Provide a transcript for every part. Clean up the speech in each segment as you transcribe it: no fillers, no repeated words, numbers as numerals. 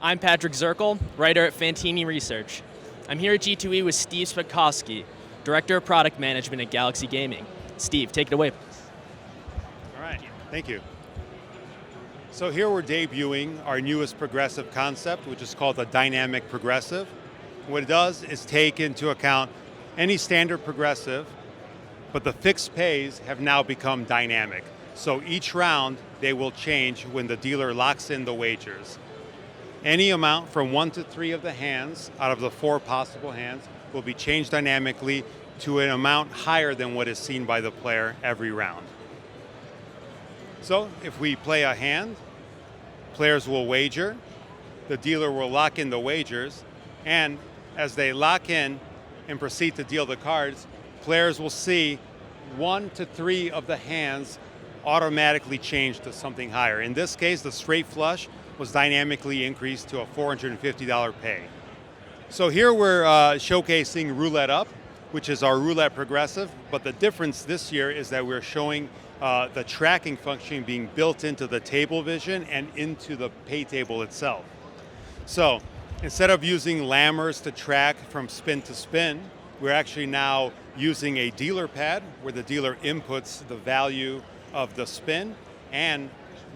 I'm Patrick Zirkle, writer at Fantini Research. I'm here at G2E with Steve Spakowski, Director of Product Management at Galaxy Gaming. Steve, take it away, please. All right, thank you. So here we're debuting our newest progressive concept, which is called the Dynamic Progressive. What it does is take into account any standard progressive, but the fixed pays have now become dynamic. So each round, they will change when the dealer locks in the wagers. Any amount from 1 to 3 of the hands, out of the 4 possible hands, will be changed dynamically to an amount higher than what is seen by the player every round. So if we play a hand, players will wager, the dealer will lock in the wagers, and as they lock in and proceed to deal the cards, players will see 1 to 3 of the hands automatically change to something higher. In this case, the straight flush was dynamically increased to a $450 pay. So here we're showcasing Roulette Up, which is our roulette progressive, but the difference this year is that we're showing the tracking function being built into the table vision and into the pay table itself. So instead of using lammers to track from spin to spin, we're actually now using a dealer pad where the dealer inputs the value of the spin, and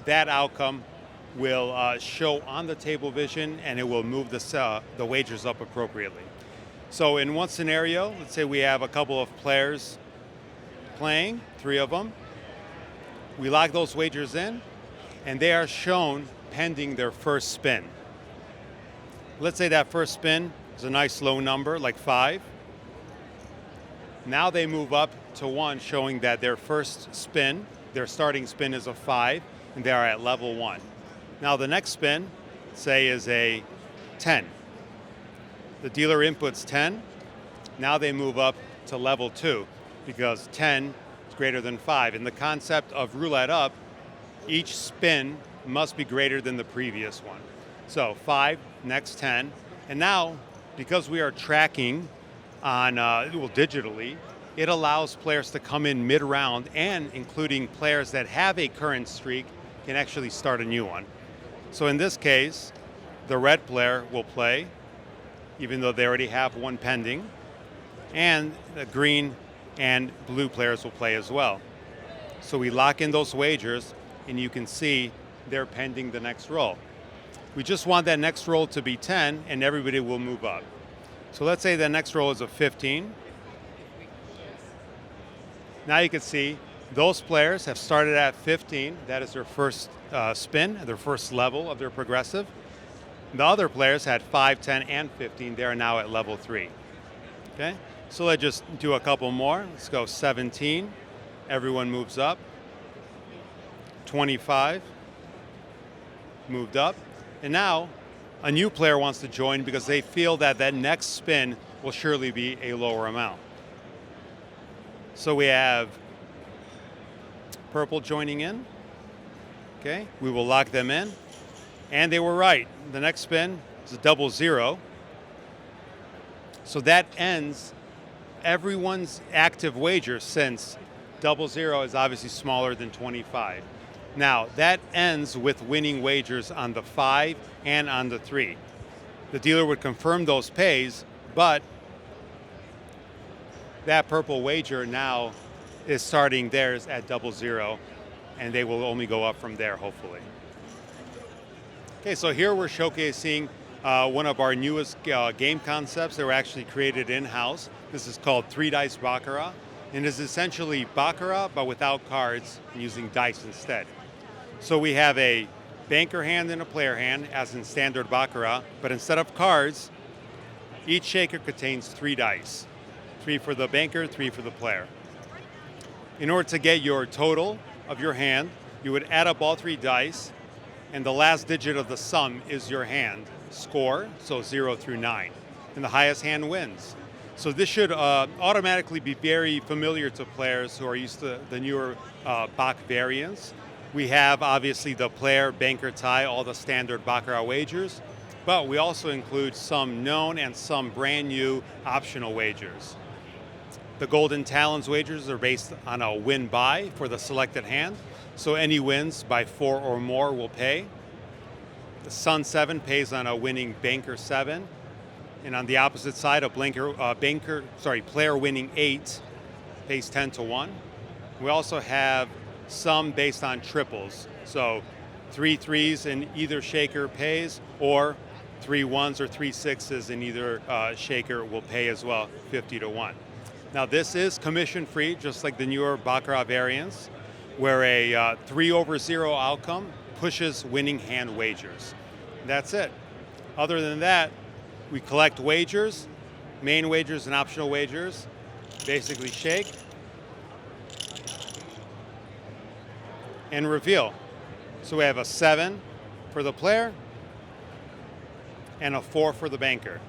that outcome will show on the table vision, and it will move the wagers up appropriately. So in one scenario, let's say we have a couple of players playing, 3 of them. We lock those wagers in, and they are shown pending their first spin. Let's say that first spin is a nice low number, like 5. Now they move up to 1, showing that their first spin, their starting spin is a 5, and they are at level 1. Now the next spin, say, is a 10. The dealer inputs 10. Now they move up to level 2 because 10 is greater than 5. In the concept of Roulette Up, each spin must be greater than the previous one. So 5, next 10. And now, because we are tracking on digitally, it allows players to come in mid-round, and including players that have a current streak can actually start a new one. So in this case, the red player will play, even though they already have one pending, and the green and blue players will play as well. So we lock in those wagers, and you can see they're pending the next roll. We just want that next roll to be 10, and everybody will move up. So let's say the next roll is a 15. Now you can see those players have started at 15. That is their first spin, their first level of their progressive. The other players had 5, 10, and 15. They are now at level 3. Okay, so let's just do a couple more. Let's go 17. Everyone moves up. 25. Moved up. And now a new player wants to join because they feel that that next spin will surely be a lower amount. So we have purple joining in. Okay, we will lock them in. And they were right. The next spin is a 00. So that ends everyone's active wager, since 00 is obviously smaller than 25. Now, that ends with winning wagers on the 5 and on the 3. The dealer would confirm those pays, but that purple wager now is starting theirs at 00, and they will only go up from there, hopefully. Okay, so here we're showcasing one of our newest game concepts that were actually created in-house. This is called 3-Dice Baccarat, and is essentially Baccarat, but without cards, and using dice instead. So we have a banker hand and a player hand, as in standard Baccarat, but instead of cards, each shaker contains 3 dice. 3 for the banker, 3 for the player. In order to get your total of your hand, you would add up all 3 dice, and the last digit of the sum is your hand score, so 0 through 9. And the highest hand wins. So this should automatically be very familiar to players who are used to the newer Bach variants. We have, obviously, the player, banker, tie, all the standard Baccarat wagers, but we also include some known and some brand new optional wagers. The Golden Talons wagers are based on a win-buy for the selected hand, so any wins by 4 or more will pay. The Sun 7 pays on a winning Banker 7. And on the opposite side, a player winning 8 pays 10 to 1. We also have some based on triples. So 3 threes in either shaker pays, or 3 ones or 3 sixes in either shaker will pay as well, 50 to 1. Now this is commission free, just like the newer Baccarat variants, where a 3/0 outcome pushes winning hand wagers. That's it. Other than that, we collect wagers, main wagers and optional wagers, basically shake, and reveal. So we have a 7 for the player and a 4 for the banker.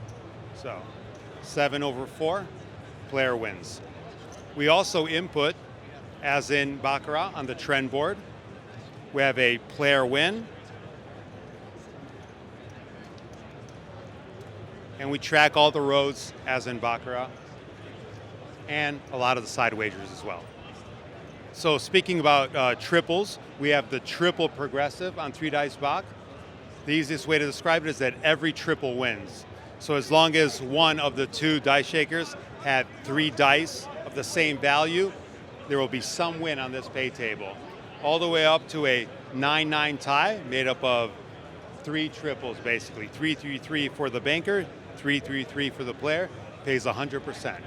So 7/4, player wins. We also input, as in Baccarat, on the trend board. We have a player win, and we track all the roads, as in Baccarat, and a lot of the side wagers as well. So speaking about triples, we have the triple progressive on 3 dice Bac. The easiest way to describe it is that every triple wins. So as long as one of the 2 dice shakers had 3 dice of the same value, there will be some win on this pay table. All the way up to a 9-9 tie made up of 3 triples, basically. 3-3-3 for the banker, 3-3-3 for the player, pays 100%.